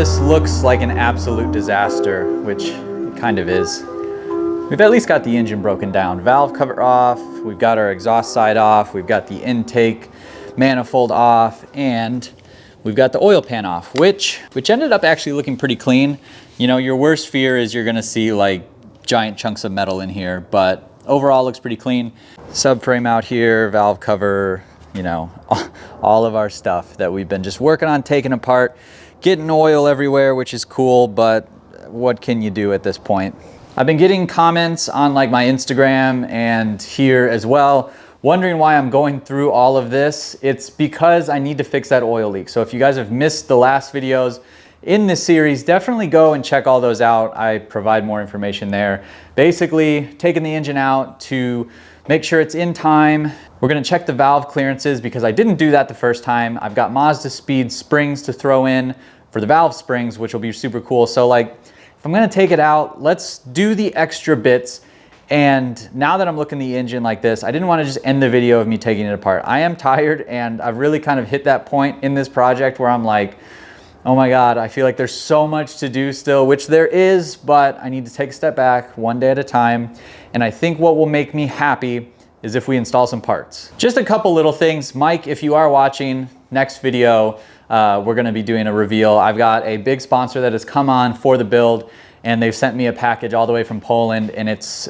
this looks like an absolute disaster, which it kind of is. We've at least got the engine broken down. Valve cover off, we've got our exhaust side off, we've got the intake manifold off, and we've got the oil pan off, which ended up actually looking pretty clean. You know, your worst fear is you're gonna see like giant chunks of metal in here, but overall looks pretty clean. Subframe out here, valve cover, you know, all of our stuff that we've been just working on taking apart, getting oil everywhere, which is cool, but what can you do at this point? I've been getting comments on like my Instagram and here as well, wondering why I'm going through all of this. It's because I need to fix that oil leak. So if you guys have missed the last videos in this series, definitely go and check all those out. I provide more information there. Basically, taking the engine out to make sure it's in time. We're gonna check the valve clearances because I didn't do that the first time. I've got Mazda Speed springs to throw in for the valve springs, which will be super cool. So like, if I'm gonna take it out, let's do the extra bits. And now that I'm looking at the engine like this, I didn't want to just end the video of me taking it apart. I am tired, and I've really kind of hit that point in this project where I'm like, oh my God, I feel like there's so much to do still, which there is, but I need to take a step back one day at a time. And I think what will make me happy is if we install some parts. Just a couple little things. Mike, if you are watching, next video, we're gonna be doing a reveal. I've got a big sponsor that has come on for the build, and they've sent me a package all the way from Poland, and it's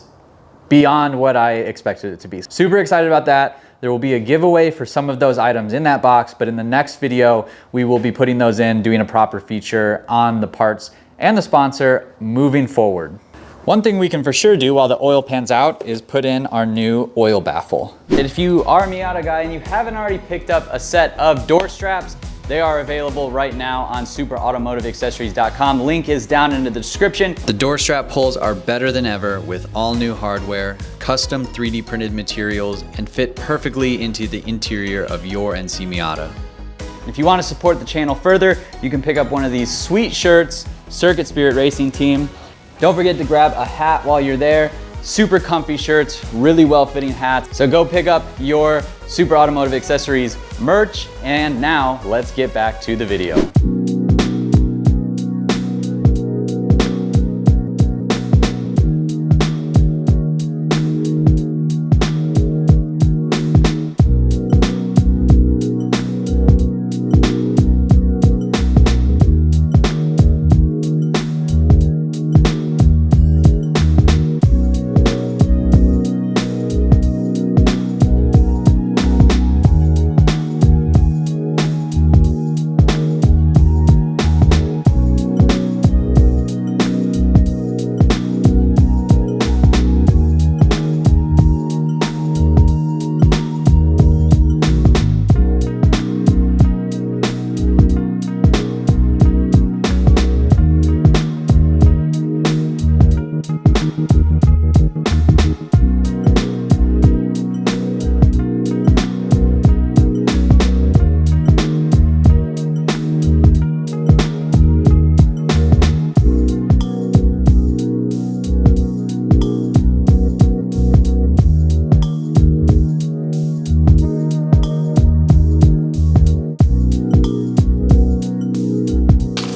beyond what I expected it to be. Super excited about that. There will be a giveaway for some of those items in that box, but in the next video, we will be putting those in, doing a proper feature on the parts and the sponsor moving forward. One thing we can for sure do while the oil pans out is put in our new oil baffle. If you are a Miata guy and you haven't already picked up a set of door straps, they are available right now on superautomotiveaccessories.com. Link is down in the description. The door strap pulls are better than ever with all new hardware, custom 3D printed materials, and fit perfectly into the interior of your NC Miata. If you want to support the channel further, you can pick up one of these sweet shirts, Circuit Spirit Racing Team. Don't forget to grab a hat while you're there. Super comfy shirts, really well-fitting hats. So go pick up your Super Automotive Accessories merch. And now let's get back to the video.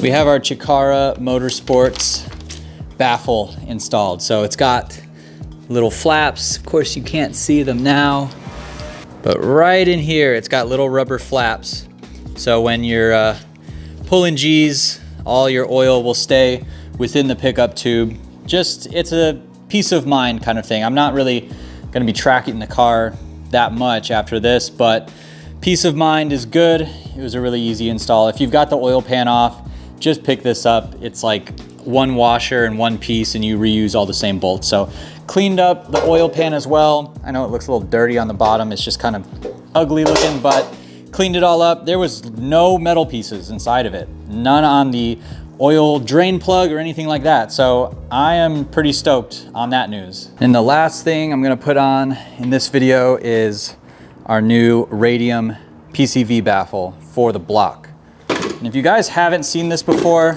We have our Chikara Motorsports baffle installed. So it's got little flaps. Of course you can't see them now, but right in here, it's got little rubber flaps. So when you're pulling G's, all your oil will stay within the pickup tube. Just, it's a peace of mind kind of thing. I'm not really gonna be tracking the car that much after this, but peace of mind is good. It was a really easy install. If you've got the oil pan off, just pick this up. It's like one washer and one piece, and you reuse all the same bolts. So cleaned up the oil pan as well. I know it looks a little dirty on the bottom. It's just kind of ugly looking, but cleaned it all up. There was no metal pieces inside of it. None on the oil drain plug or anything like that. So I am pretty stoked on that news. And the last thing I'm gonna put on in this video is our new Radium PCV baffle for the block. And if you guys haven't seen this before,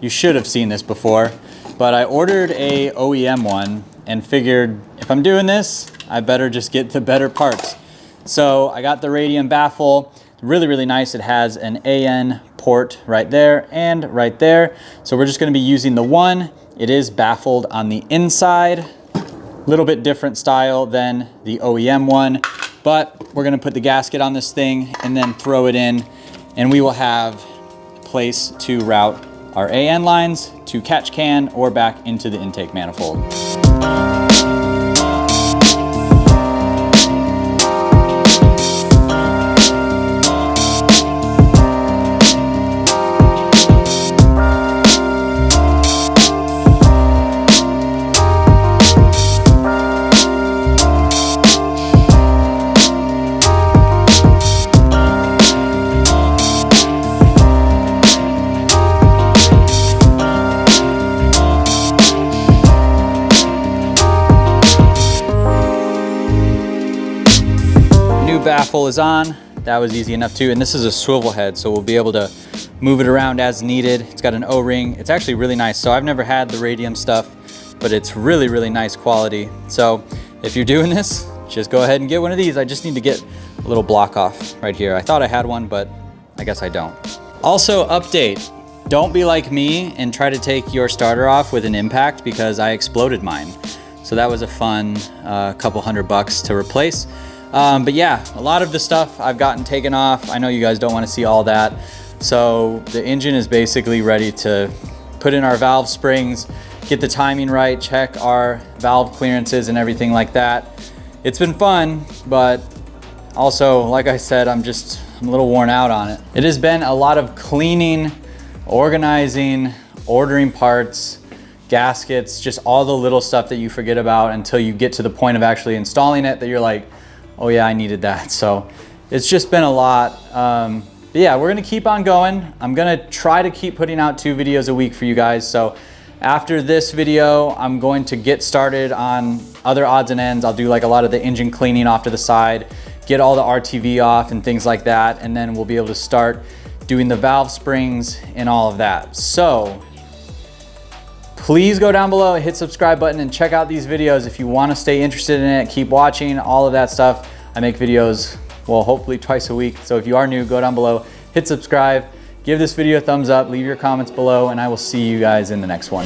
you should have seen this before, but I ordered a OEM one and figured if I'm doing this, I better just get the better parts. So I got the Radium baffle, really, really nice. It has an AN port right there and right there. So we're just gonna be using the one. It is baffled on the inside. Little bit different style than the OEM one, but we're gonna put the gasket on this thing and then throw it in, and we will have a place to route our AN lines to catch can or back into the intake manifold. Baffle is on. That was easy enough too. And this is a swivel head, so we'll be able to move it around as needed. It's got an O-ring. It's actually really nice. So I've never had the radium stuff, but it's really, really nice quality. So if you're doing this, just go ahead and get one of these. I just need to get a little block off right here. I thought I had one, but I guess I don't. Also, update. Don't be like me and try to take your starter off with an impact, because I exploded mine. So that was a fun couple $100 to replace. But yeah, a lot of the stuff I've gotten taken off. I know you guys don't want to see all that. So the engine is basically ready to put in our valve springs, get the timing right, check our valve clearances and everything like that. It's been fun, but also, like I said, I'm a little worn out on it. It has been a lot of cleaning, organizing, ordering parts, gaskets, just all the little stuff that you forget about until you get to the point of actually installing it, that you're like, oh yeah, I needed that. So it's just been a lot. But yeah, we're gonna keep on going. I'm gonna try to keep putting out 2 videos a week for you guys. So after this video, I'm going to get started on other odds and ends. I'll do like a lot of the engine cleaning off to the side, get all the RTV off and things like that. And then we'll be able to start doing the valve springs and all of that. So please go down below, hit subscribe button, and check out these videos if you want to stay interested in it. Keep watching all of that stuff. I make videos, well, hopefully twice a week. So if you are new, go down below, hit subscribe, give this video a thumbs up, leave your comments below, and I will see you guys in the next one.